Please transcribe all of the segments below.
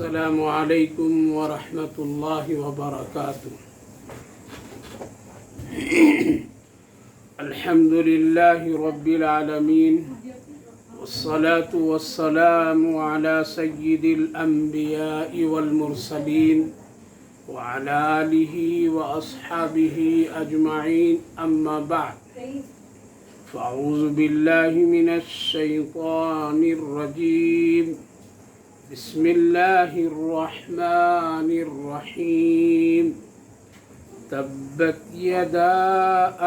السلام علیکم ورحمۃ اللہ وبرکاتہ۔ الحمد للہ رب العالمین، والصلاة والسلام على سید الانبیاء والمرسلین وعلى آلہ واصحابہ اجمعین، اما بعد فاعوذ باللہ من الشیطان الرجیم، بسم اللہ الرحمن الرحیم۔ تبت یدا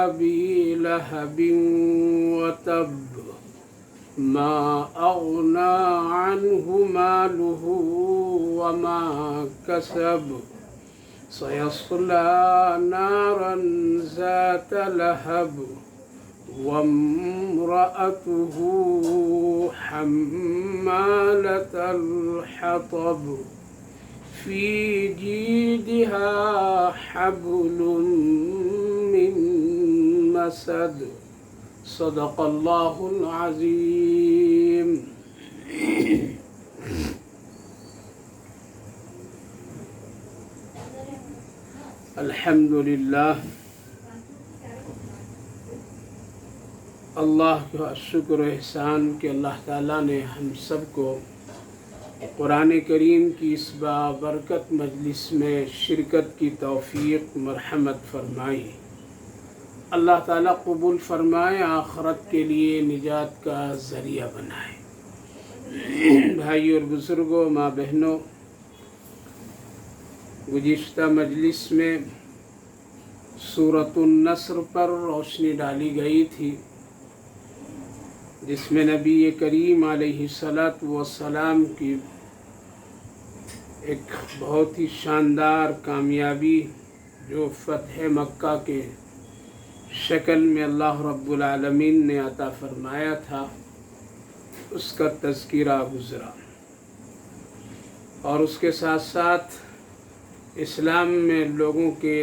ابی لہب وتب، ما اغنی عنہ مالہ وما کسب، سیصلی نارا ذات لہب وامرأته حمالة الحطب، في جيدها حبل من مسد، صدق اللہ العظیم۔ الحمد للہ، اللہ کا شکر و احسان کہ اللہ تعالیٰ نے ہم سب کو قرآن کریم کی اس بابرکت مجلس میں شرکت کی توفیق مرحمت فرمائی۔ اللہ تعالیٰ قبول فرمائے، آخرت کے لیے نجات کا ذریعہ بنائے۔ بھائی اور بزرگوں، ماں بہنوں، گزشتہ مجلس میں سورۃ النصر پر روشنی ڈالی گئی تھی، جس میں نبی کریم علیہ السلام کی ایک بہت ہی شاندار کامیابی جو فتح مکہ کے شکل میں اللہ رب العالمین نے عطا فرمایا تھا، اس کا تذکرہ گزرا، اور اس کے ساتھ ساتھ اسلام میں لوگوں کے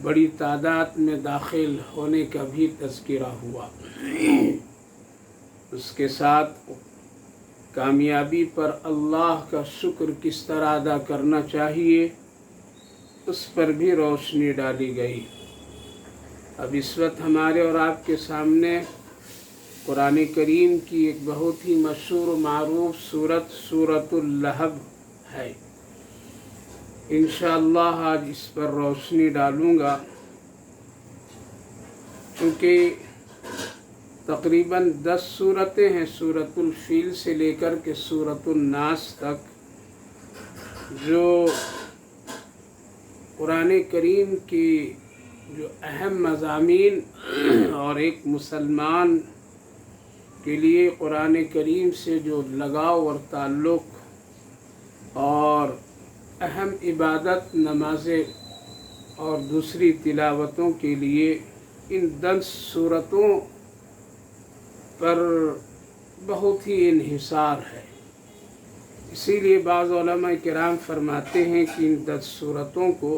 بڑی تعداد میں داخل ہونے کا بھی تذکرہ ہوا۔ اس کے ساتھ کامیابی پر اللہ کا شکر کس طرح ادا کرنا چاہیے، اس پر بھی روشنی ڈالی گئی۔ اب اس وقت ہمارے اور آپ کے سامنے قرآن کریم کی ایک بہت ہی مشہور و معروف سورۃ اللہب ہے۔ انشاءاللہ آج اس پر روشنی ڈالوں گا، کیونکہ تقریباً 10 سورتیں ہیں، سورۃ الفیل سے لے کر کے سورۃ الناس تک، جو قرآن کریم کی جو اہم مضامین اور ایک مسلمان کے لیے قرآن کریم سے جو لگاؤ اور تعلق اور اہم عبادت نمازیں اور دوسری تلاوتوں کے لیے ان 10 سورتوں پر بہت ہی انحصار ہے۔ اسی لیے بعض علماء کرام فرماتے ہیں کہ ان 10 سورتوں کو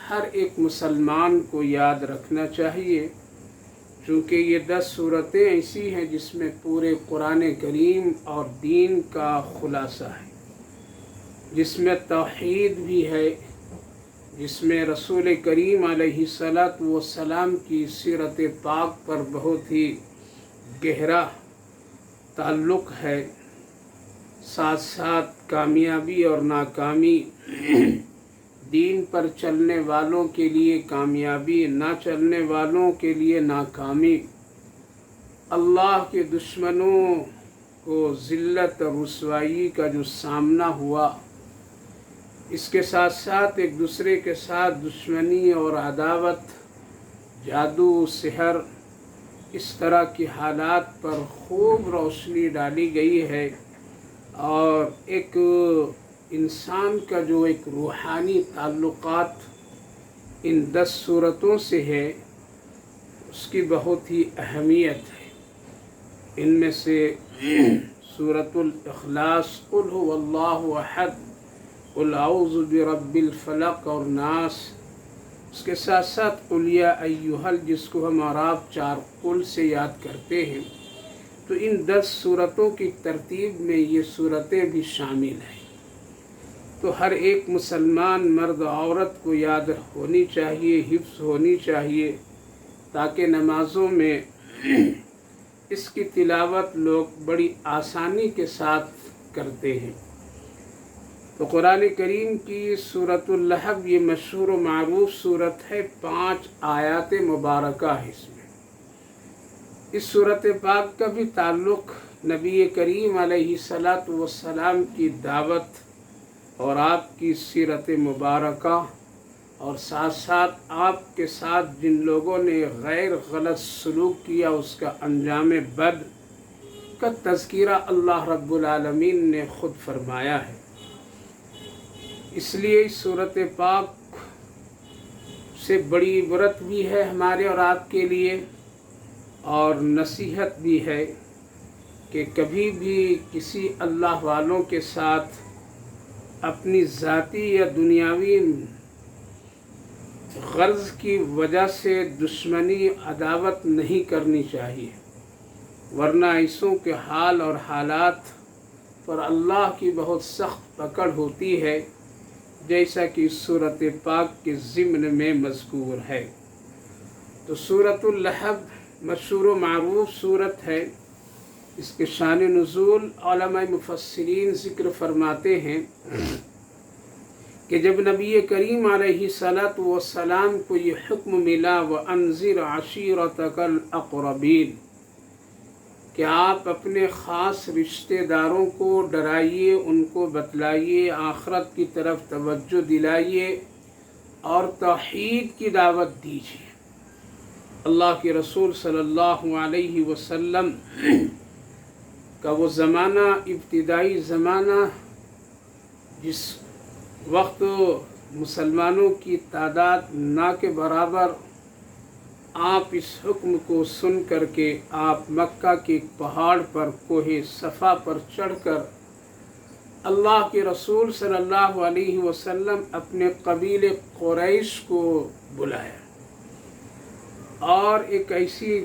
ہر ایک مسلمان کو یاد رکھنا چاہیے، چونکہ یہ 10 سورتیں ایسی ہیں جس میں پورے قرآن کریم اور دین کا خلاصہ ہے، جس میں توحید بھی ہے، جس میں رسول کریم علیہ السلام کی سیرت پاک پر بہت ہی گہرا تعلق ہے، ساتھ ساتھ کامیابی اور ناکامی، دین پر چلنے والوں کے لیے کامیابی، نہ چلنے والوں کے لیے ناکامی، اللہ کے دشمنوں کو ذلت اور رسوائی کا جو سامنا ہوا، اس کے ساتھ ساتھ ایک دوسرے کے ساتھ دشمنی اور عداوت، جادو، سحر، اس طرح کی حالات پر خوب روشنی ڈالی گئی ہے، اور ایک انسان کا جو ایک روحانی تعلقات ان 10 سورتوں سے ہے، اس کی بہت ہی اہمیت ہے۔ ان میں سے سورۃ الاخلاص، قل هو اللہ احد، قل اعوذ برب الفلق اور ناس، اس کے ساتھ ساتھ قل یا ایھا، جس کو ہم اور آپ 4 قل سے یاد کرتے ہیں، تو ان 10 صورتوں کی ترتیب میں یہ صورتیں بھی شامل ہیں۔ تو ہر ایک مسلمان مرد و عورت کو یاد ہونی چاہیے، حفظ ہونی چاہیے، تاکہ نمازوں میں اس کی تلاوت لوگ بڑی آسانی کے ساتھ کرتے ہیں۔ تو قرآن کریم کی سورۃ اللہب یہ مشہور و معروف سورت ہے، 5 آیات مبارکہ ہے اس میں۔ اس سورت پاک کا بھی تعلق نبی کریم علیہ السلام کی دعوت اور آپ کی سیرت مبارکہ اور ساتھ ساتھ آپ کے ساتھ جن لوگوں نے غیر غلط سلوک کیا اس کا انجام بد کا تذکرہ اللہ رب العالمین نے خود فرمایا ہے۔ اس لیے اس سورت پاک سے بڑی عبرت بھی ہے ہمارے اور آپ کے لیے، اور نصیحت بھی ہے کہ کبھی بھی کسی اللہ والوں کے ساتھ اپنی ذاتی یا دنیاوی غرض کی وجہ سے دشمنی عداوت نہیں کرنی چاہیے، ورنہ ایسوں کے حال اور حالات پر اللہ کی بہت سخت پکڑ ہوتی ہے، جیسا کہ سورۃ پاک کے ضمن میں مذکور ہے۔ تو سورۃ اللہب مشہور و معروف صورت ہے۔ اس کے شان نزول علماء مفسرین ذکر فرماتے ہیں کہ جب نبی کریم علیہ السلام کو یہ حکم ملا وَأَنذِرْ عَشِيرَتَكَ الْأَقْرَبِينَ کہ آپ اپنے خاص رشتہ داروں کو ڈرائیے، ان کو بتلائیے، آخرت کی طرف توجہ دلائیے اور توحید کی دعوت دیجیے۔ اللہ کے رسول صلی اللہ علیہ وسلم کا وہ زمانہ ابتدائی زمانہ جس وقت مسلمانوں کی تعداد نہ کے برابر، آپ اس حکم کو سن کر کے آپ مکہ کے ایک پہاڑ پر کوہ صفا پر چڑھ کر اللہ کے رسول صلی اللہ علیہ وسلم اپنے قبیل قریش کو بلایا اور ایک ایسی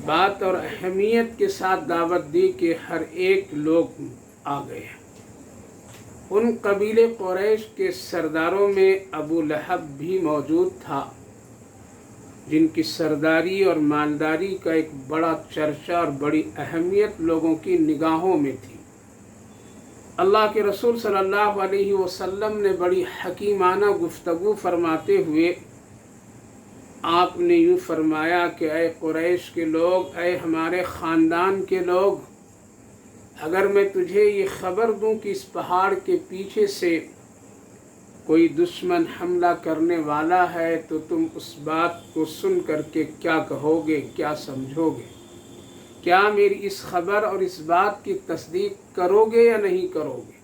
بات اور اہمیت کے ساتھ دعوت دی کہ ہر ایک لوگ آ گئے۔ ان قبیل قریش کے سرداروں میں ابو لہب بھی موجود تھا، جن کی سرداری اور مالداری کا ایک بڑا چرچا اور بڑی اہمیت لوگوں کی نگاہوں میں تھی۔ اللہ کے رسول صلی اللہ علیہ وسلم نے بڑی حکیمانہ گفتگو فرماتے ہوئے آپ نے یوں فرمایا کہ اے قریش کے لوگ، اے ہمارے خاندان کے لوگ، اگر میں تجھے یہ خبر دوں کہ اس پہاڑ کے پیچھے سے کوئی دشمن حملہ کرنے والا ہے تو تم اس بات کو سن کر کے کیا کہو گے، کیا سمجھو گے؟ کیا میری اس خبر اور اس بات کی تصدیق کرو گے یا نہیں کرو گے؟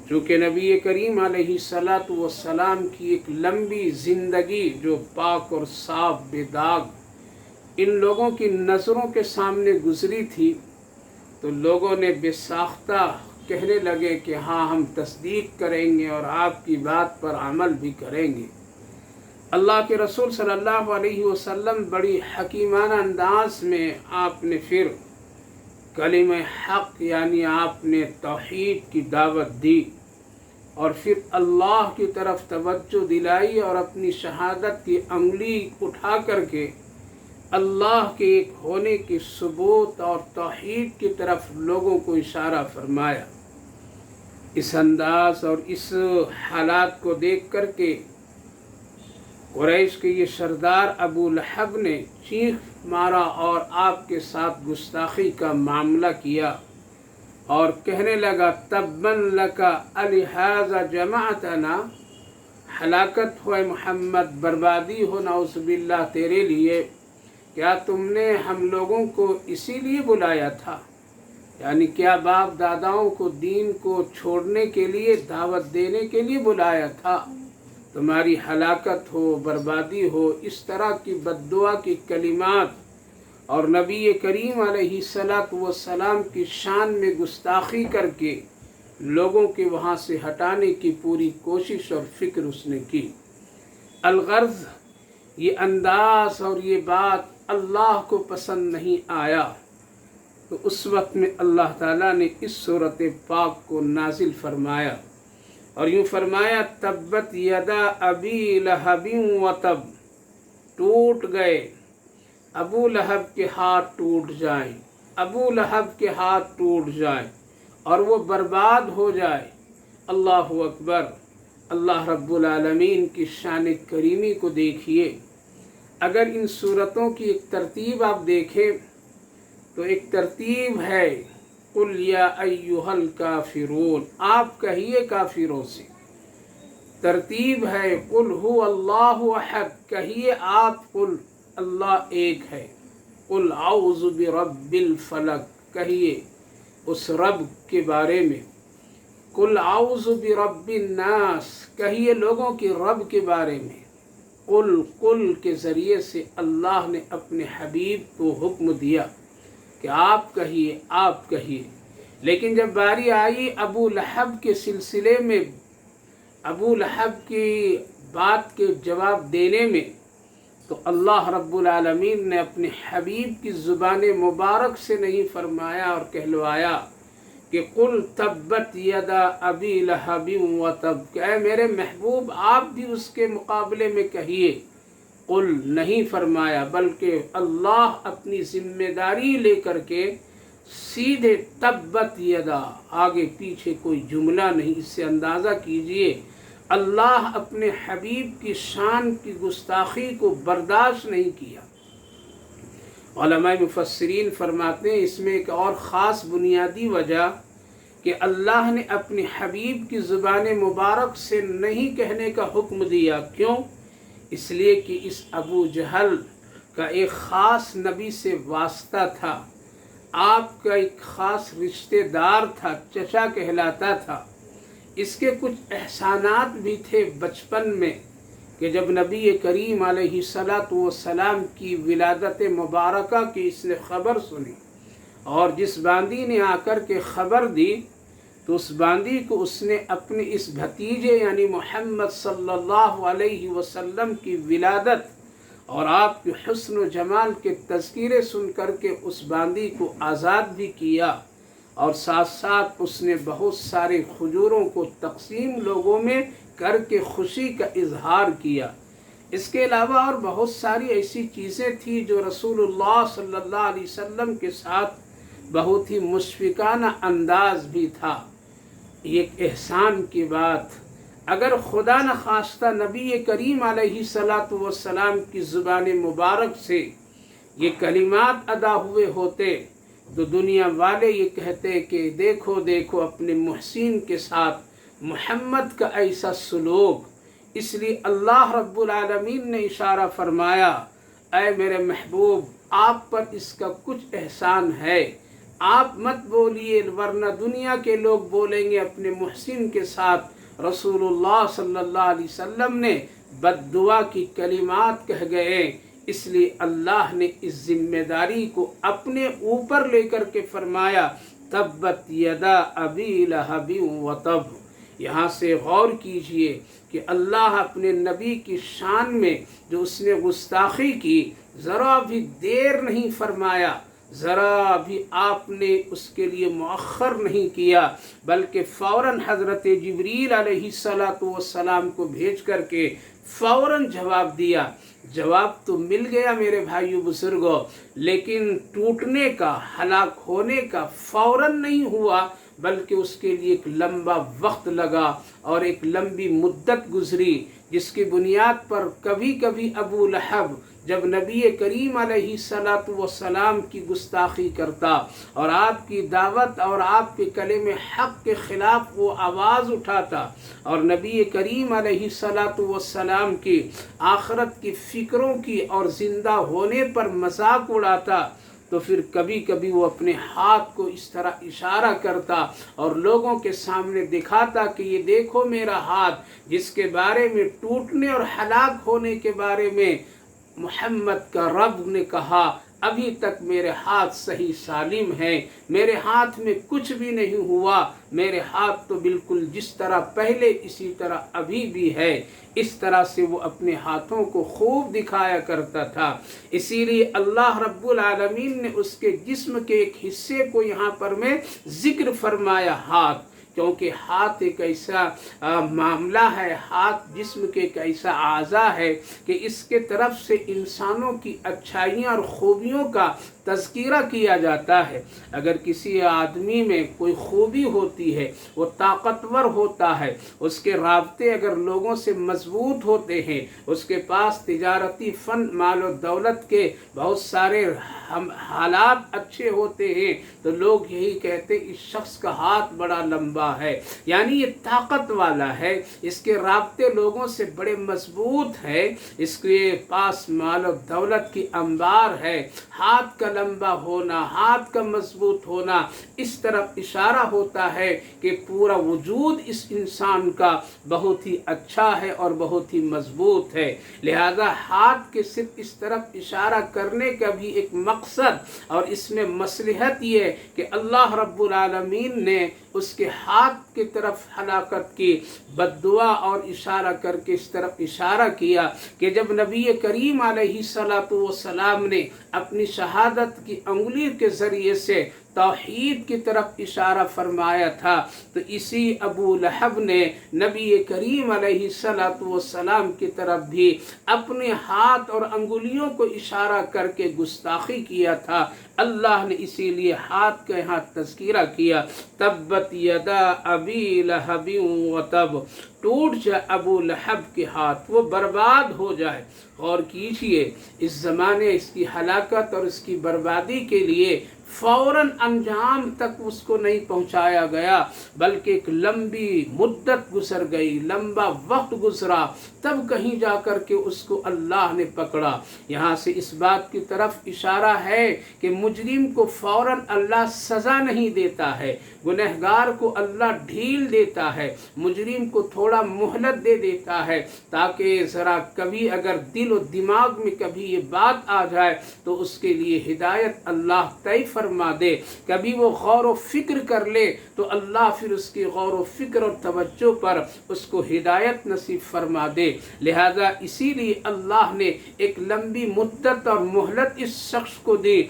چونکہ نبی کریم علیہ السلام کی ایک لمبی زندگی جو پاک اور صاف بے داغ ان لوگوں کی نظروں کے سامنے گزری تھی، تو لوگوں نے بے ساختہ کہنے لگے کہ ہاں ہم تصدیق کریں گے اور آپ کی بات پر عمل بھی کریں گے۔ اللہ کے رسول صلی اللہ علیہ وسلم بڑی حکیمانہ انداز میں آپ نے پھر کلمہ حق یعنی آپ نے توحید کی دعوت دی اور پھر اللہ کی طرف توجہ دلائی اور اپنی شہادت کی انگلی اٹھا کر کے اللہ کے ایک ہونے کی ثبوت اور توحید کی طرف لوگوں کو اشارہ فرمایا۔ اس انداز اور اس حالات کو دیکھ کر کے قریش کے یہ سردار ابو لہب نے چیخ مارا اور آپ کے ساتھ گستاخی کا معاملہ کیا اور کہنے لگا تبًا لک الہذا جمعتنا، ہلاکت ہو محمد، بربادی ہو نعوذ باللہ تیرے لیے، کیا تم نے ہم لوگوں کو اسی لیے بلایا تھا؟ یعنی کیا باپ داداؤں کو دین کو چھوڑنے کے لیے، دعوت دینے کے لیے بلایا تھا؟ تمہاری ہلاکت ہو، بربادی ہو، اس طرح کی بد دعا کی کلمات اور نبی کریم علیہ السلام کی شان میں گستاخی کر کے لوگوں کے وہاں سے ہٹانے کی پوری کوشش اور فکر اس نے کی۔ الغرض یہ انداز اور یہ بات اللہ کو پسند نہیں آیا تو اس وقت میں اللہ تعالیٰ نے اس صورت پاک کو نازل فرمایا اور یوں فرمایا تبت یدا ابی لہب وتب، ٹوٹ گئے ابو لہب کے ہاتھ ٹوٹ جائیں، ابو لہب کے ہاتھ ٹوٹ جائیں اور وہ برباد ہو جائے۔ اللہ اکبر، اللہ رب العالمین کی شان کریمی کو دیکھیے۔ اگر ان صورتوں کی ایک ترتیب آپ دیکھیں تو ایک ترتیب ہے قل یا ایھا الکافرون، آپ کہیے کافروں سے۔ ترتیب ہے قل ھو اللہ احد، کہیے آپ قل اللہ ایک ہے۔ قل اعوذ برب الفلق، کہیے اس رب کے بارے میں۔ قل اعوذ برب الناس، کہیے لوگوں کے رب کے بارے میں۔ قل کے ذریعے سے اللہ نے اپنے حبیب کو حکم دیا کہ آپ کہیے، آپ کہیے۔ لیکن جب باری آئی ابو لہب کے سلسلے میں، ابو لہب کی بات کے جواب دینے میں، تو اللہ رب العالمین نے اپنے حبیب کی زبان مبارک سے نہیں فرمایا اور کہلوایا کہ قل تبت یدا ابی لہب وتب، کہ اے میرے محبوب آپ بھی اس کے مقابلے میں کہیے۔ قل نہیں فرمایا، بلکہ اللہ اپنی ذمہ داری لے کر کے سیدھے تبت یدا، آگے پیچھے کوئی جملہ نہیں۔ اس سے اندازہ کیجئے اللہ اپنے حبیب کی شان کی گستاخی کو برداشت نہیں کیا۔ علماء مفسرین فرماتے ہیں اس میں ایک اور خاص بنیادی وجہ کہ اللہ نے اپنے حبیب کی زبان مبارک سے نہیں کہنے کا حکم دیا۔ کیوں؟ اس لیے کہ اس ابو جہل کا ایک خاص نبی سے واسطہ تھا، آپ کا ایک خاص رشتہ دار تھا، چچا کہلاتا تھا۔ اس کے کچھ احسانات بھی تھے بچپن میں کہ جب نبی کریم علیہ السلام کی ولادت مبارکہ کی اس نے خبر سنی اور جس باندی نے آ کر کے خبر دی تو اس باندی کو اس نے اپنے اس بھتیجے یعنی محمد صلی اللہ علیہ وسلم کی ولادت اور آپ کے حسن و جمال کے تذکرے سن کر کے اس باندی کو آزاد بھی کیا اور ساتھ ساتھ اس نے بہت سارے کھجوروں کو تقسیم لوگوں میں کر کے خوشی کا اظہار کیا۔ اس کے علاوہ اور بہت ساری ایسی چیزیں تھیں جو رسول اللہ صلی اللہ علیہ وسلم کے ساتھ بہت ہی مشفقانہ انداز بھی تھا۔ یہ ایک احسان کی بات، اگر خدا نخواستہ نبی کریم علیہ السلام کی زبان مبارک سے یہ کلمات ادا ہوئے ہوتے تو دنیا والے یہ کہتے کہ دیکھو دیکھو اپنے محسن کے ساتھ محمد کا ایسا سلوک۔ اس لیے اللہ رب العالمین نے اشارہ فرمایا اے میرے محبوب آپ پر اس کا کچھ احسان ہے، آپ مت بولیے ورنہ دنیا کے لوگ بولیں گے اپنے محسن کے ساتھ رسول اللہ صلی اللہ علیہ وسلم نے بد دعا کی کلمات کہہ گئے۔ اس لیے اللہ نے اس ذمہ داری کو اپنے اوپر لے کر کے فرمایا تبت یدا ابی لہب وتب۔ یہاں سے غور کیجئے کہ اللہ اپنے نبی کی شان میں جو اس نے گستاخی کی ذرا بھی دیر نہیں فرمایا، ذرا بھی آپ نے اس کے لیے مؤخر نہیں کیا، بلکہ فوراً حضرت جبریل علیہ السلام کو بھیج کر کے فوراً جواب دیا۔ جواب تو مل گیا میرے بھائیو بزرگوں، لیکن ٹوٹنے کا، ہلاک ہونے کا فوراً نہیں ہوا، بلکہ اس کے لیے ایک لمبا وقت لگا اور ایک لمبی مدت گزری، جس کی بنیاد پر کبھی کبھی ابو لہب جب نبی کریم علیہ السلام کی گستاخی کرتا اور آپ کی دعوت اور آپ کے کلمہ حق کے خلاف وہ آواز اٹھاتا اور نبی کریم علیہ السلام کی آخرت کی فکروں کی اور زندہ ہونے پر مذاق اڑاتا، تو پھر کبھی کبھی وہ اپنے ہاتھ کو اس طرح اشارہ کرتا اور لوگوں کے سامنے دکھاتا کہ یہ دیکھو میرا ہاتھ، جس کے بارے میں ٹوٹنے اور ہلاک ہونے کے بارے میں محمد کا رب نے کہا ابھی تک میرے ہاتھ صحیح سالم ہیں، میرے ہاتھ میں کچھ بھی نہیں ہوا، میرے ہاتھ تو بالکل جس طرح پہلے اسی طرح ابھی بھی ہے۔ اس طرح سے وہ اپنے ہاتھوں کو خوب دکھایا کرتا تھا۔ اسی لیے اللہ رب العالمین نے اس کے جسم کے ایک حصے کو یہاں پر میں ذکر فرمایا، ہاتھ، کیونکہ ہاتھ ایک ایسا معاملہ ہے، ہاتھ جسم کے ایک ایسا اعضا ہے کہ اس کے طرف سے انسانوں کی اچھائیاں اور خوبیوں کا تذکرہ کیا جاتا ہے۔ اگر کسی آدمی میں کوئی خوبی ہوتی ہے، وہ طاقتور ہوتا ہے، اس کے رابطے اگر لوگوں سے مضبوط ہوتے ہیں، اس کے پاس تجارتی فن، مال و دولت کے بہت سارے حالات اچھے ہوتے ہیں، تو لوگ یہی کہتے ہیں اس شخص کا ہاتھ بڑا لمبا ہے، یعنی یہ طاقت والا ہے، اس کے رابطے لوگوں سے بڑے مضبوط ہے، اس کے پاس مال و دولت کی انبار ہے۔ ہاتھ کا لمبا ہونا، ہاتھ کا مضبوط ہونا، اس طرف اشارہ ہوتا ہے کہ پورا وجود اس انسان کا بہت ہی اچھا ہے اور بہت ہی مضبوط ہے۔ لہذا ہاتھ کے صرف اس طرف اشارہ کرنے کا بھی ایک مقصد اور اس میں مصلحت یہ کہ اللہ رب العالمین نے اس کے ہاتھ کی طرف ہلاکت کی بد دعا اور اشارہ کر کے اس طرف اشارہ کیا کہ جب نبی کریم علیہ السلام نے اپنی شہادت کی انگلی کے ذریعے سے توحید کی طرف اشارہ فرمایا تھا، تو اسی ابو لہب نے نبی کریم علیہ السلام کی طرف بھی اپنے ہاتھ اور انگلیوں کو اشارہ کر کے گستاخی کیا تھا۔ اللہ نے اسی لیے ہاتھ کا یہاں تذکرہ کیا، تبت یدا ابی لہب وتب، ٹوٹ جائے ابو لہب کے ہاتھ، وہ برباد ہو جائے۔ غور کیجئے، اس زمانے اس کی ہلاکت اور اس کی بربادی کے لیے فوراً انجام تک اس کو نہیں پہنچایا گیا، بلکہ ایک لمبی مدت گزر گئی، لمبا وقت گزرا، تب کہیں جا کر کے اس کو اللہ نے پکڑا۔ یہاں سے اس بات کی طرف اشارہ ہے کہ مجرم کو فوراً اللہ سزا نہیں دیتا ہے، گنہگار کو اللہ ڈھیل دیتا ہے، مجرم کو تھوڑا مہلت دے دیتا ہے، تاکہ ذرا کبھی اگر دل و دماغ میں کبھی یہ بات آ جائے تو اس کے لیے ہدایت اللہ طے فرما دے، کبھی وہ غور و فکر کر لے تو اللہ پھر اس کی غور و فکر اور توجہ پر اس کو ہدایت نصیب فرما دے۔ لہذا اسی لیے اللہ نے ایک لمبی مدت اور مہلت اس شخص کو دی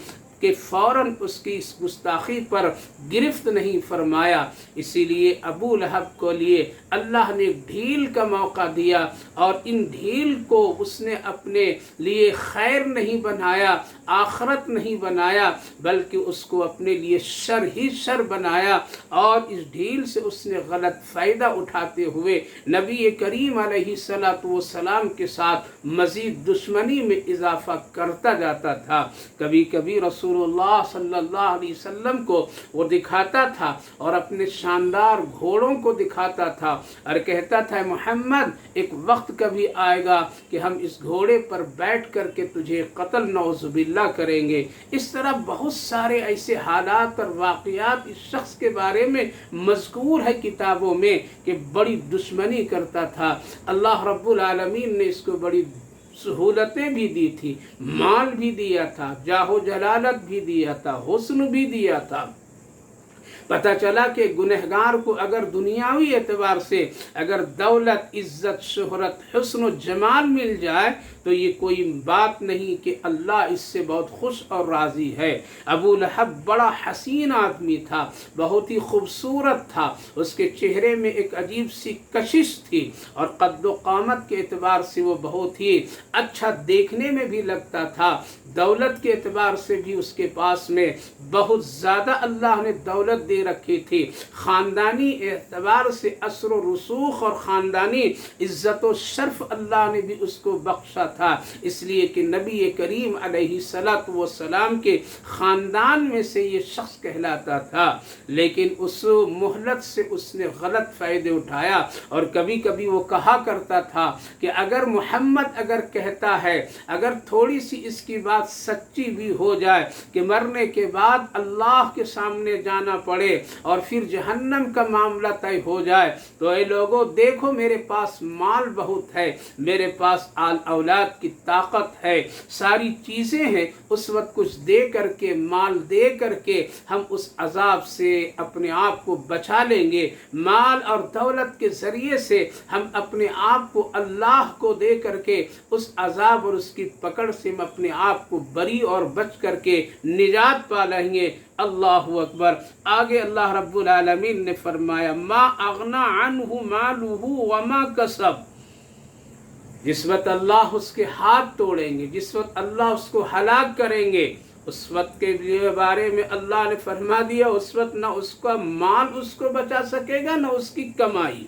کہ فوراً اس کی اس گستاخی پر گرفت نہیں فرمایا۔ اسی لیے ابو لہب کو لیے اللہ نے ڈھیل کا موقع دیا، اور ان ڈھیل کو اس نے اپنے لیے خیر نہیں بنایا، آخرت نہیں بنایا، بلکہ اس کو اپنے لیے شر ہی شر بنایا، اور اس ڈھیل سے اس نے غلط فائدہ اٹھاتے ہوئے نبی کریم علیہ السلام کے ساتھ مزید دشمنی میں اضافہ کرتا جاتا تھا۔ کبھی کبھی رسول اللہ صلی اللہ علیہ وسلم کو وہ دکھاتا تھا اور اپنے شاندار گھوڑوں کو دکھاتا تھا اور کہتا تھا محمد ایک وقت کبھی آئے گا کہ ہم اس گھوڑے پر بیٹھ کر کے تجھے قتل نعوذ باللہ کریں گے۔ اس طرح بہت سارے ایسے حالات اور واقعات اس شخص کے بارے میں مذکور ہے کتابوں میں کہ بڑی دشمنی کرتا تھا۔ اللہ رب العالمین نے اس کو بڑی سہولتیں بھی دی تھی، مال بھی دیا تھا، جاہ و جلالت بھی دیا تھا، حسن بھی دیا تھا۔ پتہ چلا کہ گنہگار کو اگر دنیاوی اعتبار سے اگر دولت، عزت، شہرت، حسن و جمال مل جائے تو یہ کوئی بات نہیں کہ اللہ اس سے بہت خوش اور راضی ہے۔ ابو لہب بڑا حسین آدمی تھا، بہت ہی خوبصورت تھا، اس کے چہرے میں ایک عجیب سی کشش تھی، اور قد و قامت کے اعتبار سے وہ بہت ہی اچھا دیکھنے میں بھی لگتا تھا۔ دولت کے اعتبار سے بھی اس کے پاس میں بہت زیادہ اللہ نے دولت دے رکھی تھی، خاندانی اعتبار سے اثر و رسوخ اور خاندانی عزت و شرف اللہ نے بھی اس کو بخشا تھا، اس لیے کہ نبی کریم علیہ السلام کے خاندان میں سے یہ شخص کہلاتا تھا۔ لیکن اس مہلت سے اس نے غلط فائدے اٹھایا، اور کبھی کبھی وہ کہا کرتا تھا کہ اگر محمد اگر کہتا ہے، اگر تھوڑی سی اس کی بات سچی بھی ہو جائے کہ مرنے کے بعد اللہ کے سامنے جانا پڑے پڑے اور پھر جہنم کا معاملہ طے ہو جائے تو اے لوگوں دیکھو میرے پاس مال بہت ہے، میرے پاس اولاد کی طاقت ہے، ساری چیزیں ہیں، اس وقت کچھ دے کر کے، مال دے کر کے ہم اس عذاب سے اپنے آپ کو بچا لیں گے۔ مال اور دولت کے ذریعے سے ہم اپنے آپ کو اللہ کو دے کر کے اس عذاب اور اس کی پکڑ سے ہم اپنے آپ کو بری اور بچ کر کے نجات پا لیں گے۔ اللہ اکبر۔ آگے اللہ رب العالمین نے فرمایا ما اغنا عنہ مالہ وما کسب، جس وقت اللہ اس کے ہاتھ توڑیں گے، جس وقت اللہ اس کو ہلاک کریں گے، اس وقت کے بارے میں اللہ نے فرما دیا اس وقت نہ اس کا مال اس کو بچا سکے گا، نہ اس کی کمائی،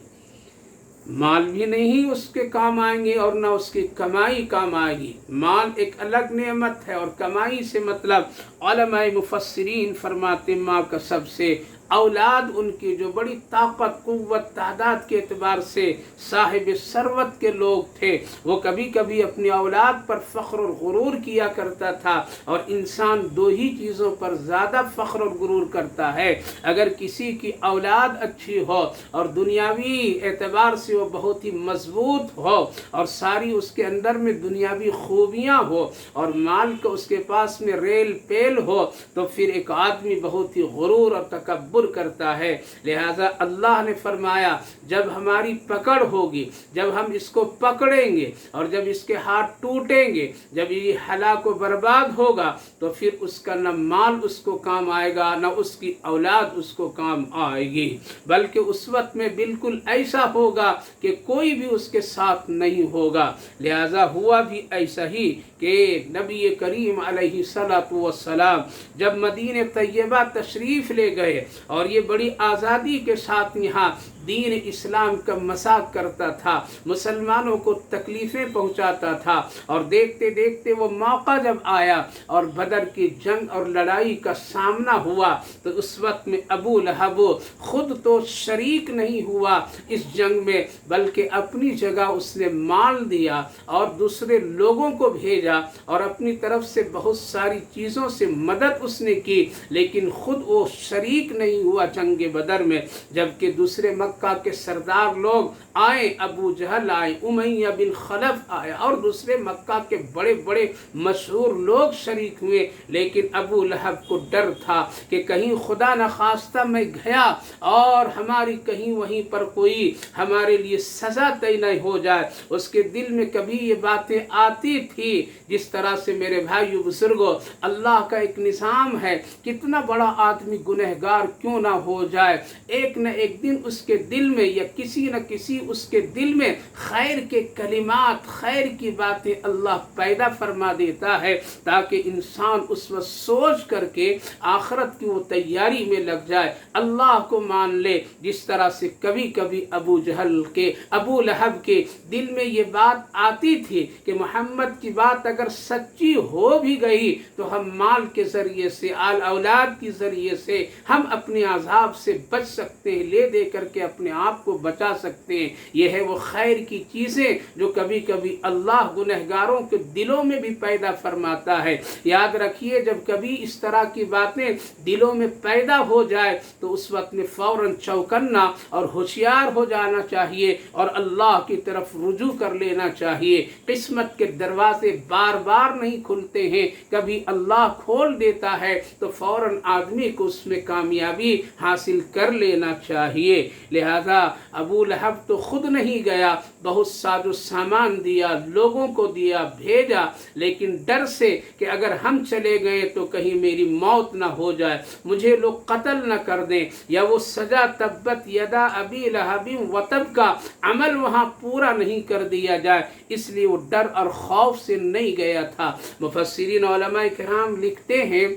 مال بھی نہیں اس کے کام آئیں گے اور نہ اس کی کمائی کام آئے گی۔ مال ایک الگ نعمت ہے اور کمائی سے مطلب علماء مفسرین فرماتے ماں کا سب سے اولاد ان کی جو بڑی طاقت قوت تعداد کے اعتبار سے صاحب ثروت کے لوگ تھے، وہ کبھی کبھی اپنی اولاد پر فخر اور غرور کیا کرتا تھا، اور انسان دو ہی چیزوں پر زیادہ فخر اور غرور کرتا ہے، اگر کسی کی اولاد اچھی ہو اور دنیاوی اعتبار سے وہ بہت ہی مضبوط ہو اور ساری اس کے اندر میں دنیاوی خوبیاں ہو اور مال کا اس کے پاس میں ریل پیل ہو، تو پھر ایک آدمی بہت ہی غرور اور تکبر کرتا ہے۔ لہذا اللہ نے فرمایا جب ہماری پکڑ ہوگی، جب ہم اس کو پکڑیں گے اور جب اس کے ہاتھ ٹوٹیں گے، جب یہ ہلاک و برباد ہوگا تو پھر اس کا نہ مال اس کو کام آئے گا، نہ اس کی اولاد اس کو کام آئے گی، بلکہ اس وقت میں بالکل ایسا ہوگا کہ کوئی بھی اس کے ساتھ نہیں ہوگا۔ لہذا ہوا بھی ایسا ہی کہ نبی کریم علیہ السلام جب مدینہ طیبہ تشریف لے گئے اور یہ بڑی آزادی کے ساتھ یہاں دین اسلام کا مساق کرتا تھا، مسلمانوں کو تکلیفیں پہنچاتا تھا، اور دیکھتے دیکھتے وہ موقع جب آیا اور بدر کی جنگ اور لڑائی کا سامنا ہوا تو اس وقت میں ابو لہب خود تو شریک نہیں ہوا اس جنگ میں، بلکہ اپنی جگہ اس نے مال دیا اور دوسرے لوگوں کو بھیجا اور اپنی طرف سے بہت ساری چیزوں سے مدد اس نے کی، لیکن خود وہ شریک نہیں ہوا جنگ بدر میں، جبکہ دوسرے مکہ کے سردار لوگ آئے، ابو جہل آئے، امیہ بن خلف آئے اور دوسرے مکہ کے بڑے بڑے مشہور لوگ شریک ہوئے، لیکن ابو لہب کو ڈر تھا کہ کہیں خدا نخواستہ میں گیا اور ہماری کہیں وہیں پر کوئی ہمارے لیے سزا طے نہ ہو جائے۔ اس کے دل میں کبھی یہ باتیں آتی تھی، جس طرح سے میرے بھائیو بزرگوں اللہ کا ایک نظام ہے، کتنا بڑا آدمی گنہگار کیوں نہ ہو جائے، ایک نہ ایک دن اس کے دل میں یا کسی نہ کسی اس کے دل میں خیر کے کلمات، خیر کی باتیں اللہ پیدا فرما دیتا ہے، تاکہ انسان اس وقت سوچ کر کے آخرت کی وہ تیاری میں لگ جائے، اللہ کو مان لے، جس طرح سے کبھی کبھی ابو لہب کے دل میں یہ بات آتی تھی کہ محمد کی بات اگر سچی ہو بھی گئی تو ہم مال کے ذریعے سے، اولاد کے ذریعے سے ہم اپنے عذاب سے بچ سکتے ہیں، لے دے کر کے اپنے آپ کو بچا سکتے ہیں۔ یہ ہے وہ خیر کی چیزیں جو کبھی کبھی اللہ گنہگاروں کے دلوں میں بھی پیدا فرماتا ہے۔ یاد رکھیے جب کبھی اس طرح کی باتیں دلوں میں پیدا ہو جائے تو اس وقت میں فوراً چوکنا اور ہوشیار ہو جانا چاہیے اور اللہ کی طرف رجوع کر لینا چاہیے۔ قسمت کے دروازے بار بار نہیں کھلتے ہیں، کبھی اللہ کھول دیتا ہے تو فوراً آدمی کو اس میں کامیابی حاصل کر لینا چاہیے۔ لہذا ابو لہب تو خود نہیں گیا، بہت ساز و سامان دیا، لوگوں کو دیا، بھیجا، لیکن ڈر سے کہ اگر ہم چلے گئے تو کہیں میری موت نہ ہو جائے، مجھے لوگ قتل نہ کر دیں، یا وہ سزا تبت یدا ابی لہب وتب کا عمل وہاں پورا نہیں کر دیا جائے، اس لیے وہ ڈر اور خوف سے نہیں گیا تھا۔ مفسرین علماء کرام لکھتے ہیں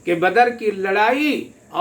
کہ بدر کی لڑائی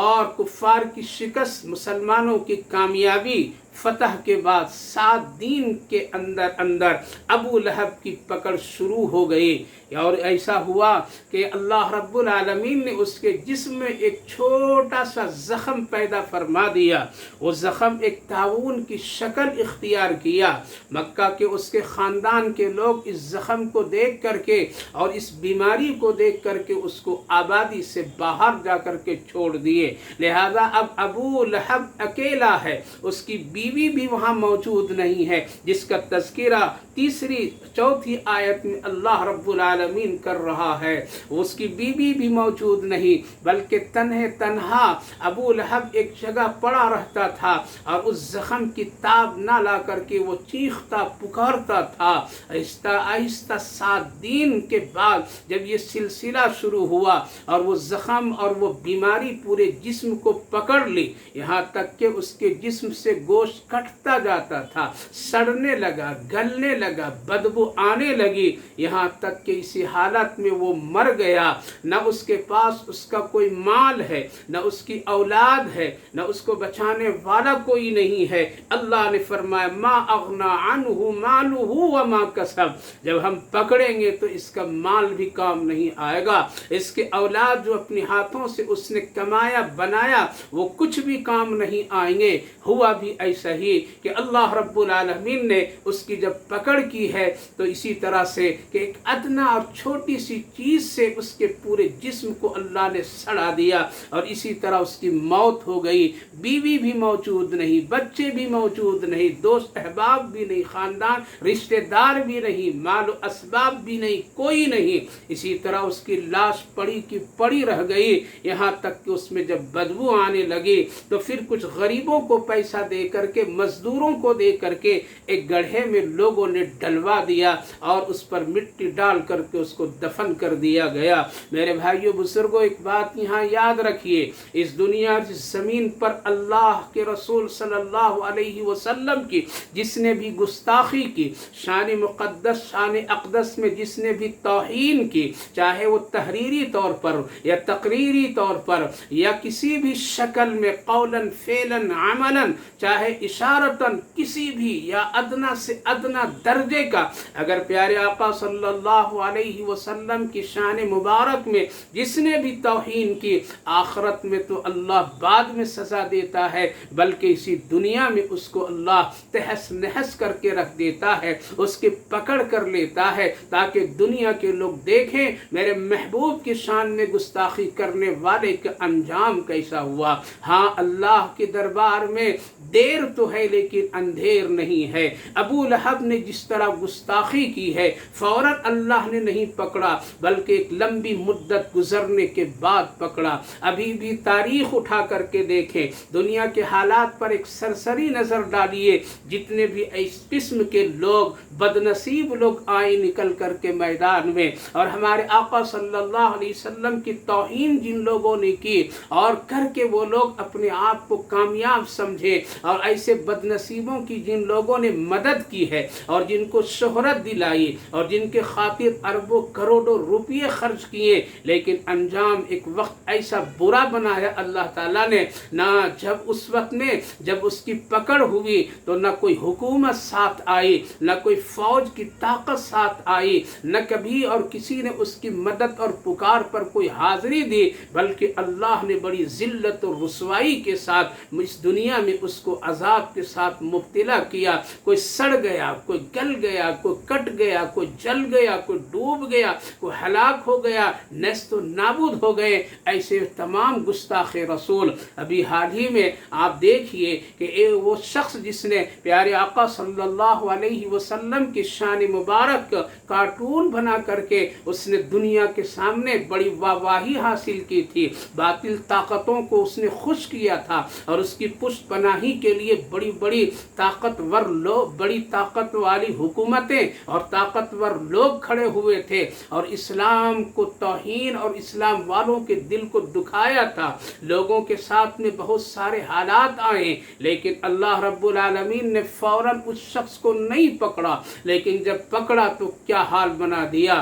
اور کفار کی شکست، مسلمانوں کی کامیابی فتح کے بعد 7 دن کے اندر اندر ابو لہب کی پکڑ شروع ہو گئی، اور ایسا ہوا کہ اللہ رب العالمین نے اس کے جسم میں ایک چھوٹا سا زخم پیدا فرما دیا۔ وہ زخم ایک طاعون کی شکل اختیار کیا۔ مکہ کے اس کے خاندان کے لوگ اس زخم کو دیکھ کر کے اور اس بیماری کو دیکھ کر کے اس کو آبادی سے باہر جا کر کے چھوڑ دیے۔ لہذا اب ابو لہب اکیلا ہے، اس کی بیوی بھی وہاں موجود نہیں ہے، جس کا تذکرہ تیسری چوتھی آیت میں اللہ رب العالمین کر رہا ہے۔ اس کی بیوی بھی موجود نہیں، بلکہ تنہا ابو لہب ایک جگہ پڑا رہتا تھا، اور اس زخم کی تاب نہ لا کر کے وہ چیختا پکارتا تھا۔ آہستہ آہستہ 7 دن کے بعد جب یہ سلسلہ شروع ہوا اور وہ زخم اور وہ بیماری پورے جسم کو پکڑ لی، یہاں تک کہ اس کے جسم سے گوشت کٹتا جاتا تھا، سڑنے لگا، گلنے لگا، بدبو آنے لگی، یہاں تک کہ اسی حالت میں وہ مر گیا۔ نہ اس کے پاس اس کا کوئی مال ہے، نہ اس کی اولاد ہے، نہ اس کو بچانے والا کوئی نہیں ہے۔ اللہ نے فرمایا ما اغنا عنہ مالہ وما کسب، جب ہم پکڑیں گے تو اس کا مال بھی کام نہیں آئے گا، اس کے اولاد جو اپنے ہاتھوں سے اس نے کمایا بنایا وہ کچھ بھی کام نہیں آئیں گے۔ ہوا بھی ایسا ہی کہ اللہ رب العالمین نے اس کی جب پکڑ کی ہے تو اسی طرح سے کہ ایک ادنا اور چھوٹی سی چیز سے اس کے پورے جسم کو اللہ نے سڑا دیا، اور اسی طرح اس کی موت ہو گئی۔ بیوی بھی موجود نہیں، بچے بھی موجود نہیں، دوست احباب بھی نہیں، خاندان رشتہ دار بھی نہیں، مال و اسباب بھی نہیں، کوئی نہیں۔ اسی طرح اس کی لاش پڑی کی پڑی رہ گئی، یہاں تک کہ اس میں جب بدبو آنے لگی تو پھر کچھ غریبوں کو پیسہ دے کر کے، مزدوروں کو دے کر کے ایک گڑھے میں لوگوں نے ڈلوا دیا اور اس پر مٹی ڈال کر کے اس کو دفن کر دیا گیا۔ میرے بھائیو بزرگوں، ایک بات یہاں یاد رکھیے، اس دنیا کی زمین پر اللہ کے رسول صلی اللہ علیہ وسلم کی جس نے بھی گستاخی کی، شان مقدس شان اقدس میں جس نے بھی توہین کی، چاہے وہ تحریری طور پر یا تقریری طور پر یا کسی بھی شکل میں، قولاً فعلاً عملاً، چاہے اشارتاً، کسی بھی یا ادنا سے ادنا درجے کا، اگر پیارے آقا صلی اللہ علیہ وسلم کی شان مبارک میں جس نے بھی توہین کی، آخرت میں تو اللہ بعد میں سزا دیتا ہے، بلکہ اسی دنیا میں اس کو اللہ تہس نہس کر کے رکھ دیتا ہے، اس کی پکڑ کر لیتا ہے، تاکہ دنیا کے لوگ دیکھیں میرے محبوب کی شان میں گستاخی کرنے والے کا انجام کیسا ہوا۔ ہاں، اللہ کے دربار میں دیر تو ہے لیکن اندھیر نہیں ہے۔ ابو لہب نے جس طرح گستاخی کی ہے، فوراً اللہ نے نہیں پکڑا، بلکہ ایک لمبی مدت گزرنے کے بعد پکڑا۔ ابھی بھی تاریخ اٹھا کر کے دیکھیں، دنیا کے حالات پر ایک سرسری نظر ڈالیے، جتنے بھی اس قسم کے لوگ، بدنصیب لوگ آئے نکل کر کے میدان میں، اور ہمارے آقا صلی اللہ علیہ وسلم کی توہین جن لوگوں نے کی اور کر کے وہ لوگ اپنے آپ کو کامیاب سمجھے، اور ایسے بدنصیبوں کی جن لوگوں نے مدد کی ہے اور جن کو شہرت دلائی اور جن کے خاطر اربوں کروڑوں روپیے خرچ کیے، لیکن انجام ایک وقت ایسا برا بنایا اللہ تعالیٰ نے، نہ جب اس وقت میں جب اس کی پکڑ ہوئی تو نہ کوئی حکومت ساتھ آئی، نہ کوئی فوج کی طاقت ساتھ آئی، نہ کبھی اور کسی نے اس کی مدد اور پکار پر کوئی حاضری دی، بلکہ اللہ نے بڑی ذلت و رسوائی کے ساتھ اس دنیا میں اس کو عذاب کے ساتھ مبتلا کیا۔ کوئی سڑ گیا، کوئی گل گیا، کوئی کٹ گیا، کوئی جل گیا، کوئی ڈوب گیا، کوئی ہلاک ہو گیا، نیست و نابود ہو گئے۔ ایسے تمام گستاخ رسول ابھی حال ہی میں آپ دیکھیے کہ وہ شخص جس نے پیارے آقا صلی اللہ علیہ وسلم کی شان مبارک کارٹون بنا کر کے اس نے دنیا کے سامنے بڑی واہواہی حاصل کی تھی، باطل طاقتوں کو اس نے خوش کیا تھا، اور اس کی پشت پناہی کے لیے بڑی بڑی طاقتور لوگ، بڑی طاقت والی حکومتیں اور طاقتور لوگ کھڑے ہوئے تھے، اور اسلام کو توہین اور اسلام والوں کے دل کو دکھایا تھا۔ لوگوں کے ساتھ میں بہت سارے حالات آئے، لیکن اللہ رب العالمین نے فوراً اس شخص کو نہیں پکڑا، لیکن جب پکڑا تو کیا حال بنا دیا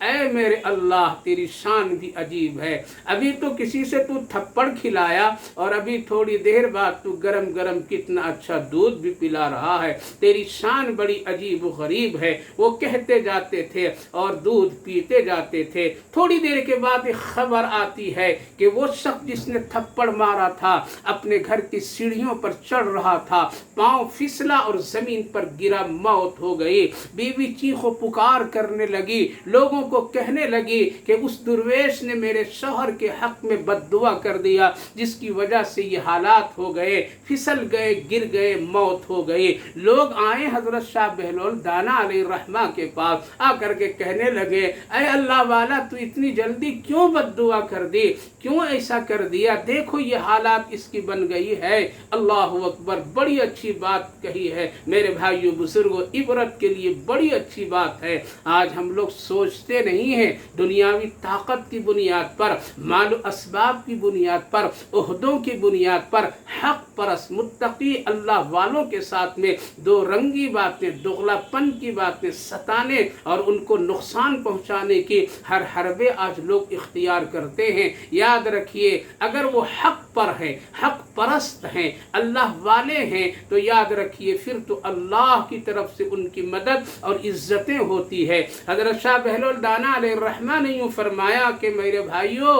اے میرے اللہ تیری شان بھی عجیب ہے، ابھی تو کسی سے تو تھپڑ کھلایا اور ابھی تھوڑی دیر بعد تو گرم گرم کتنا اچھا دودھ بھی پلا رہا ہے، تیری شان بڑی عجیب و غریب ہے۔ وہ کہتے جاتے تھے اور دودھ پیتے جاتے تھے۔ تھوڑی دیر کے بعد ایک خبر آتی ہے کہ وہ شخص جس نے تھپڑ مارا تھا اپنے گھر کی سیڑھیوں پر چڑھ رہا تھا، پاؤں پھسلا اور زمین پر گرا، موت ہو گئی۔ بیوی چیخ و پکار کرنے لگی، لوگوں کو کہنے لگی کہ اس درویش نے میرے شوہر کے حق میں بد دعا کر دیا جس کی وجہ سے یہ حالات ہو گئے، پھسل گئے، گر گئے، موت ہو گئی۔ لوگ آئے حضرت شاہ بہلول دانا علیہ الرحمہ کے پاس، آ کر کے کہنے لگے اے اللہ والا تو اتنی جلدی کیوں بد دعا کر دی، کیوں ایسا کر دیا، دیکھو یہ حالات اس کی بن گئی ہے۔ اللہ اکبر، بڑی اچھی بات کہی ہے میرے بھائیو بزرگوں، عبرت کے لیے بڑی اچھی بات ہے۔ آج ہم لوگ سوچتے نہیں ہیں، دنیاوی طاقت کی بنیاد پر، مال و اسباب کی بنیاد پر، عہدوں کی بنیاد پر، حق پرست متقی اللہ والوں کے ساتھ میں دو رنگی باتیں، دغلا پن کی باتیں، ستانے اور ان کو نقصان پہنچانے کی ہر حربے آج لوگ اختیار کرتے ہیں۔ یاد رکھیے اگر وہ حق پر ہے، حق پرست ہیں، اللہ والے ہیں، تو یاد رکھیے پھر تو اللہ کی طرف سے ان کی مدد اور عزتیں ہوتی ہے۔ حضرت شاہ بہلول دانا علیہ الرحمہ نے یوں فرمایا کہ میرے بھائیو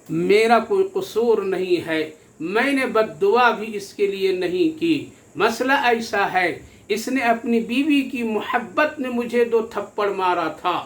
میرا کوئی قصور نہیں ہے، میں نے بد دعا بھی اس کے لیے نہیں کی۔ مسئلہ ایسا ہے اس نے اپنی بیوی کی محبت میں مجھے 2 تھپڑ مارا تھا،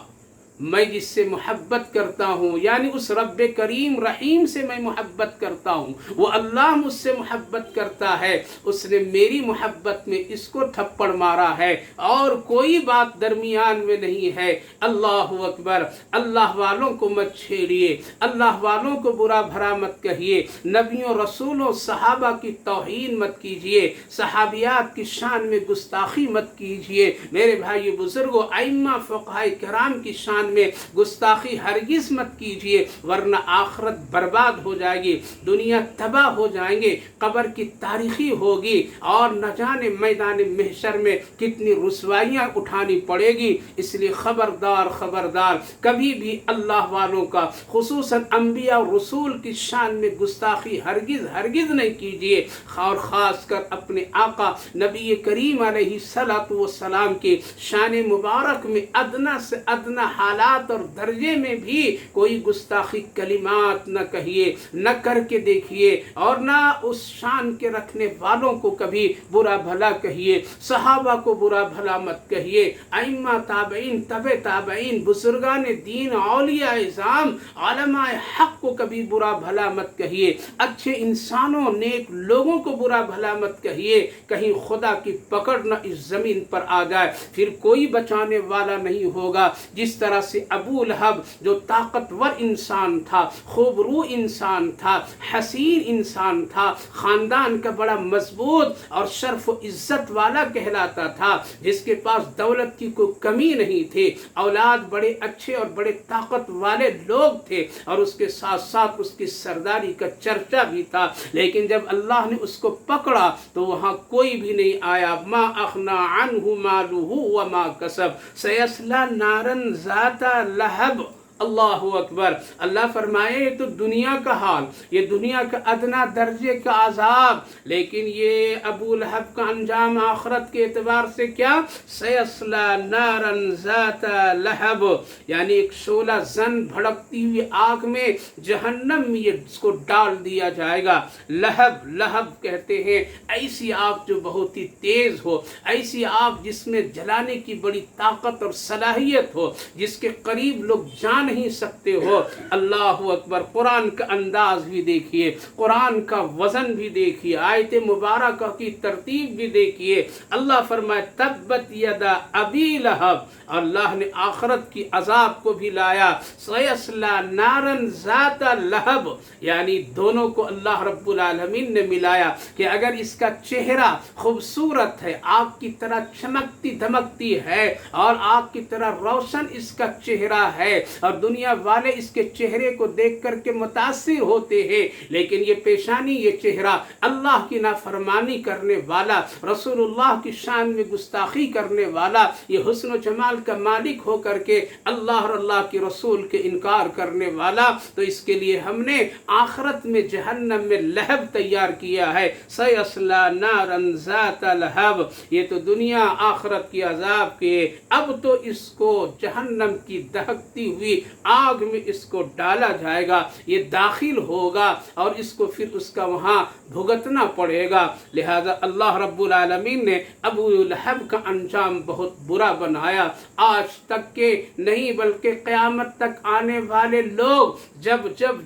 میں جس سے محبت کرتا ہوں یعنی اس رب کریم رحیم سے میں محبت کرتا ہوں، وہ اللہ مجھ سے محبت کرتا ہے، اس نے میری محبت میں اس کو تھپڑ مارا ہے اور کوئی بات درمیان میں نہیں ہے۔ اللہ اکبر، اللہ والوں کو مت چھیڑیے، اللہ والوں کو برا بھلا مت کہیے، نبیوں رسولوں صحابہ کی توہین مت کیجیے، صحابیات کی شان میں گستاخی مت کیجیے۔ میرے بھائی بزرگوں، ائمہ فقہاء کرام کی شان میں گستاخی ہرگز مت کیجیے، ورنہ آخرت برباد ہو جائے گی، دنیا تباہ ہو جائیں گے، قبر کی تاریخی ہوگی اور نہ جانے میدان محشر میں کتنی رسوائیاں اٹھانی پڑے گی۔ اس لیے خبردار خبردار، کبھی بھی اللہ والوں کا خصوصاً انبیاء اور رسول کی شان میں گستاخی ہرگز ہرگز نہیں کیجیے، اور خاص کر اپنے آقا نبی کریم علیہ السلام کی شان مبارک میں ادنا سے ادنا حالات اور درجے میں بھی کوئی گستاخی کلمات نہ کہیے، نہ کر کے دیکھیے، اور نہ اس شان کے رکھنے والوں کو کبھی برا بھلا کہیے، صحابہ کو برا بھلا مت کہیے، ائمہ تابعین، تبع تابعین، بزرگان دین، اولیاء اعظام، علماء حق کو کبھی برا بھلا مت کہیے، اچھے انسانوں نیک لوگوں کو برا بھلا مت کہیے، کہیں خدا کی پکڑ نہ اس زمین پر آ جائے، پھر کوئی بچانے والا نہیں ہوگا۔ جس طرح سے ابو لہب جو طاقتور انسان تھا، خوبرو انسان تھا، حسین انسان تھا، خاندان کا بڑا مضبوط اور شرف و عزت والا کہلاتا تھا، جس کے پاس دولت کی کوئی کمی نہیں تھی، اولاد بڑے اچھے اور بڑے طاقت والے لوگ تھے، اور اس کے ساتھ ساتھ اس کی سرداری کا چرچا بھی تھا، لیکن جب اللہ نے اس کو پکڑا تو وہاں کوئی بھی نہیں آیا۔ ما اغنی عنہ مالہ وما کسب سیصلی نارا ذات لہب۔ اللہ اکبر، اللہ فرمائے یہ تو دنیا کا حال، یہ دنیا کا ادنا درجے کا عذاب، لیکن یہ ابو لہب کا انجام آخرت کے اعتبار سے کیا؟ سیصلی نارا ذات لہب، یعنی ایک شعلہ زن بھڑکتی ہوئی آگ میں جہنم میں یہ اس کو ڈال دیا جائے گا۔ لہب، لہب کہتے ہیں ایسی آگ جو بہت ہی تیز ہو، ایسی آگ جس میں جلانے کی بڑی طاقت اور صلاحیت ہو، جس کے قریب لوگ جان نہیں سکتے ہو۔ اللہ اکبر، قرآن کا انداز بھی دیکھیے، قرآن کا وزن بھی دیکھیے، آیت مبارکہ کی ترتیب بھی دیکھیے۔ اللہ فرمائے تبت یدا ابی لہب، اللہ نے آخرت کی عذاب کو بھی لایا، سیصلی نارا ذات لہب، یعنی دونوں کو اللہ رب العالمین نے ملایا کہ اگر اس کا چہرہ خوبصورت ہے، آگ کی طرح چمکتی دھمکتی ہے، اور آگ کی طرح روشن اس کا چہرہ ہے، اور دنیا والے اس کے چہرے کو دیکھ کر کے متاثر ہوتے ہیں، لیکن یہ پیشانی، یہ چہرہ اللہ کی نافرمانی کرنے والا، رسول اللہ کی شان میں گستاخی کرنے والا، یہ حسن و جمال کا مالک ہو کر کے اللہ اور اللہ کے رسول کے انکار کرنے والا، تو اس کے لیے ہم نے آخرت میں جہنم میں لہب تیار کیا ہے، سیصلی نارا ذات لہب۔ یہ تو دنیا آخرت کی عذاب کے، اب تو اس کو جہنم کی دہکتی ہوئی آگ میں اس کو ڈالا جائے گا، یہ داخل ہوگا اور اس کو پھر اس کا وہاں بھگتنا پڑے گا۔ لہذا اللہ رب العالمین نے ابو لہب کا انجام بہت برا بنایا، آج تک کے نہیں بلکہ قیامت تک آنے والے لوگ جب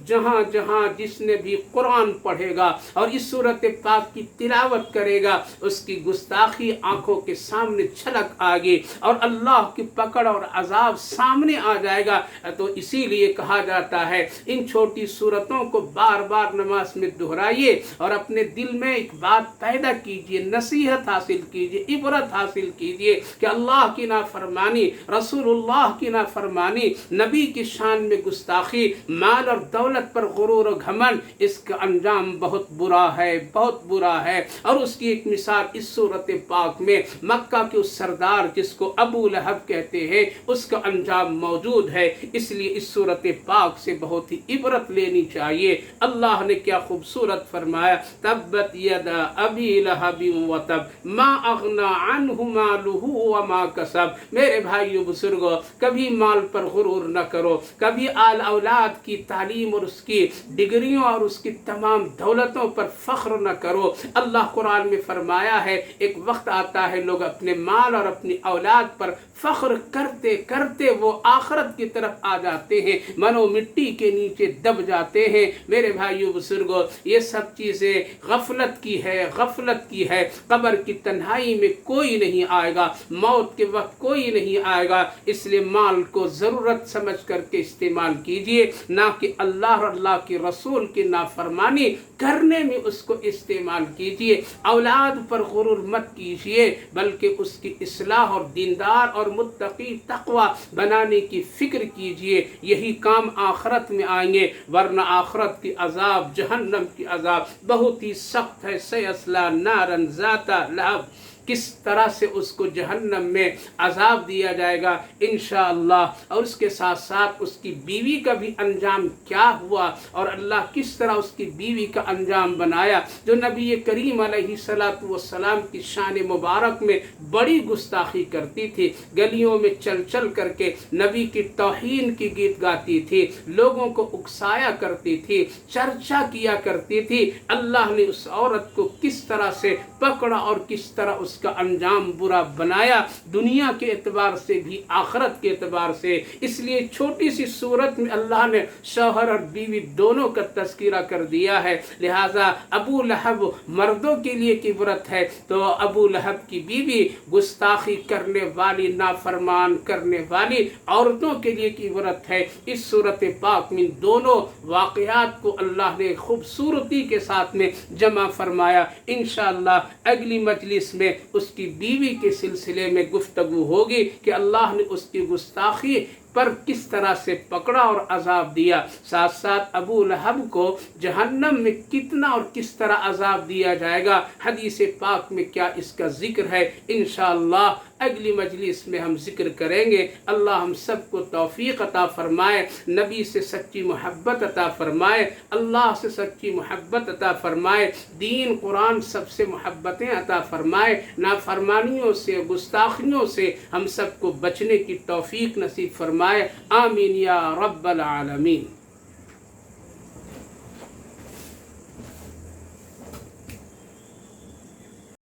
جہاں جہاں جس نے بھی قرآن پڑھے گا اور اس صورت پاک کی تلاوت کرے گا، اس کی گستاخی آنکھوں کے سامنے چھلک آگی اور اللہ کی پکڑ اور عذاب سامنے آ جائے گا۔ تو اسی لیے کہا جاتا ہے ان چھوٹی صورتوں کو بار بار نماز میں دہرائیے اور اپنے دل میں ایک بات پیدا کیجئے، نصیحت حاصل کیجئے، عبرت حاصل کیجئے کہ اللہ کی نافرمانی، رسول اللہ کی نافرمانی، نبی کی شان میں گستاخی، مال اور دولت پر غرور و گھمنڈ، اس کا انجام بہت برا ہے، بہت برا ہے۔ اور اس کی ایک مثال اس صورت پاک میں مکہ کے اس سردار جس کو ابو لہب کہتے ہیں، اس کا انجام موجود ہے۔ اس لیے اس صورت پاک سے بہت ہی عبرت لینی چاہیے۔ اللہ نے کیا خوبصورت فرمایا، تبت یدا ابی لہب وتب ما اغنی عنہ مالہ وما کسب۔ میرے بھائیو بزرگو، کبھی مال پر غرور نہ کرو، کبھی اولاد کی تعلیم اور اس کی ڈگریوں اور اس کی تمام دولتوں پر فخر نہ کرو۔ اللہ قرآن میں فرمایا ہے ایک وقت آتا ہے لوگ اپنے مال اور اپنی اولاد پر فخر کرتے کرتے وہ آخرت کی طرف آ جاتے ہیں، منو مٹی کے نیچے دب جاتے ہیں۔ میرے بھائیو بزرگو، یہ سب چیزیں غفلت کی ہے، غفلت کی ہے۔ قبر کی تنہائی میں کوئی نہیں آئے گا، موت کے وقت کوئی نہیں آئے گا، اس لیے مال کو ضرورت سمجھ کر کے استعمال کیجئے، نہ کہ اللہ اور اللہ کے رسول کی نافرمانی کرنے میں اس کو استعمال کیجئے۔ اولاد پر غرور مت کیجئے، بلکہ اس کی اصلاح اور دیندار اور متقی تقوی بنانے کی فکر کیجئے، یہی کام آخرت میں آئیں گے، ورنہ آخرت کی عذاب، جہنم کی عذاب بہت ہی سخت ہے۔ سیصلی نارا ذات لہب، کس طرح سے اس کو جہنم میں عذاب دیا جائے گا انشاءاللہ، اور اس کے ساتھ ساتھ اس کی بیوی کا بھی انجام کیا ہوا اور اللہ کس طرح اس کی بیوی کا انجام بنایا، جو نبی کریم علیہ السلام کی شان مبارک میں بڑی گستاخی کرتی تھی، گلیوں میں چل چل کر کے نبی کی توہین کی گیت گاتی تھی، لوگوں کو اکسایا کرتی تھی، چرچا کیا کرتی تھی۔ اللہ نے اس عورت کو کس طرح سے پکڑا اور کس طرح اس کا انجام برا بنایا، دنیا کے اعتبار سے بھی آخرت کے اعتبار سے۔ اس لیے چھوٹی سی صورت میں اللہ نے شوہر اور بیوی دونوں کا تذکرہ کر دیا ہے، لہذا ابو لہب مردوں کے لیے کی عبرت ہے تو ابو لہب کی بیوی گستاخی کرنے والی، نافرمان کرنے والی عورتوں کے لیے کی عبرت ہے۔ اس صورت پاک میں دونوں واقعات کو اللہ نے خوبصورتی کے ساتھ میں جمع فرمایا۔ انشاءاللہ اگلی مجلس میں اس کی بیوی کے سلسلے میں گفتگو ہوگی کہ اللہ نے اس کی گستاخی پر کس طرح سے پکڑا اور عذاب دیا، ساتھ ساتھ ابو لہب کو جہنم میں کتنا اور کس طرح عذاب دیا جائے گا، حدیث پاک میں کیا اس کا ذکر ہے، انشاءاللہ اگلی مجلس میں ہم ذکر کریں گے۔ اللہ ہم سب کو توفیق عطا فرمائے، نبی سے سچی محبت عطا فرمائے، اللہ سے سچی محبت عطا فرمائے، دین قرآن سب سے محبتیں عطا فرمائے، نافرمانیوں سے، گستاخیوں سے ہم سب کو بچنے کی توفیق نصیب فرمائے، آمین یا رب العالمین۔